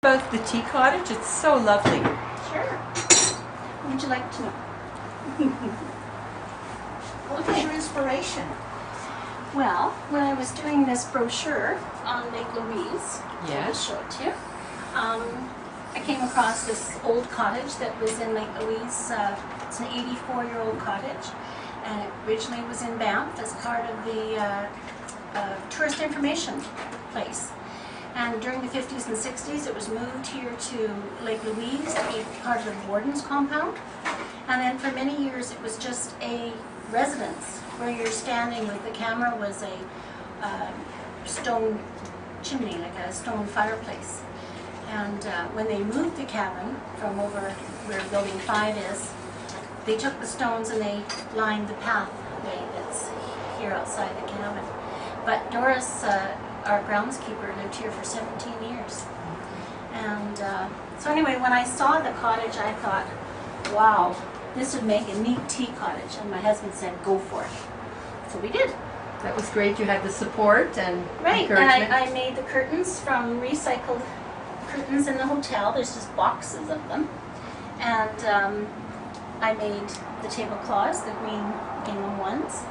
About the tea cottage, it's so lovely. Sure. What would you like to know? What was your inspiration? Well, when I was doing this brochure on Lake Louise, I'll show it to you. I came across this old cottage that was in Lake Louise. It's an 84-year-old cottage, and it originally was in Banff as part of the tourist information place. And during the 50s and 60s, it was moved here to Lake Louise to be part of the warden's compound. And then for many years, it was just a residence where you're standing with the camera was a stone chimney, like a stone fireplace. And when they moved the cabin from over where Building 5 is, they took the stones and they lined the pathway that's here outside the cabin. But Doris, our groundskeeper, lived here for 17 years. And so anyway, when I saw the cottage, I thought, wow, this would make a neat tea cottage. And my husband said, go for it. So we did. That was great. You had the support and encouragement. And I made the curtains from recycled curtains in the hotel. There's just boxes of them. And I made the tablecloths, the green gingham ones.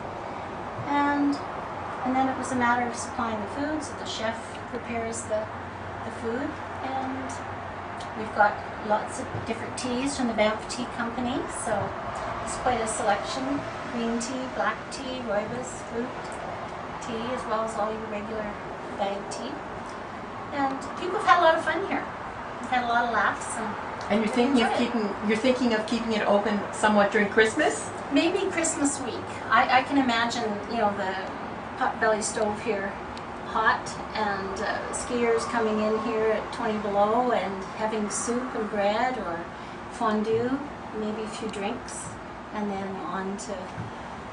And then it was a matter of supplying the food, so the chef prepares the food. And we've got lots of different teas from the Banff Tea Company, so it's quite a selection. Green tea, black tea, rooibos, fruit tea, as well as all your regular bag tea. And people have had a lot of fun here. We've had a lot of laughs. And you're thinking of keeping it open somewhat during Christmas? Maybe Christmas week. I can imagine, you know, the potbelly stove here hot, and skiers coming in here at 20 below and having soup and bread or fondue, maybe a few drinks, and then on to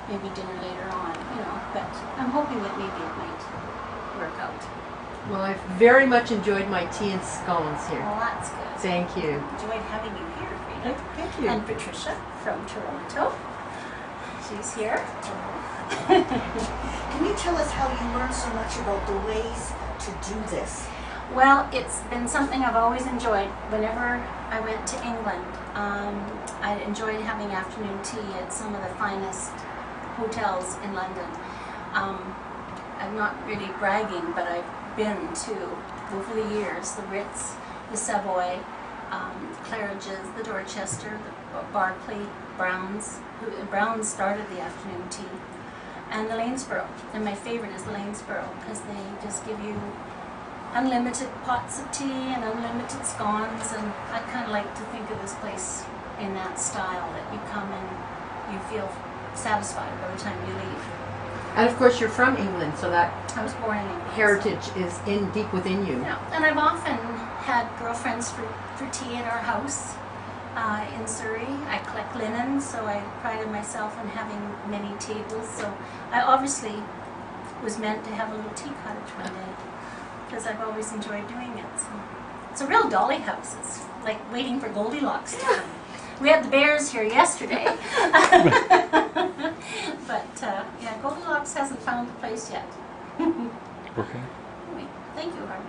maybe dinner later on, you know. But I'm hoping that maybe it might work out. Well, I've very much enjoyed my tea and scones here. Well, that's good. Thank you. Enjoyed having you here, Frida. Thank you. And Patricia from Toronto. She's here. Can you tell us how you learned so much about the ways to do this? Well, it's been something I've always enjoyed. Whenever I went to England, I enjoyed having afternoon tea at some of the finest hotels in London. I'm not really bragging, but I've been to, over the years, the Ritz, the Savoy, Claridge's, the Dorchester, the Barclay, Brown's. Brown's started the afternoon tea. And the Lanesborough. And my favorite is the Lanesborough because they just give you unlimited pots of tea and unlimited scones, and I kind of like to think of this place in that style, that you come and you feel satisfied by the time you leave. And of course you're from England, so that I was born in England. Heritage is deep within you. Yeah, and I've often had girlfriends for tea at our house in Surrey. I collect linen, so I prided myself on having many tables. So I obviously was meant to have a little tea cottage one day because I've always enjoyed doing it. So it's a real dolly house. It's like waiting for Goldilocks to come. We had the bears here yesterday. But yeah, Goldilocks hasn't found the place yet. Okay. Anyway, thank you, Harvey.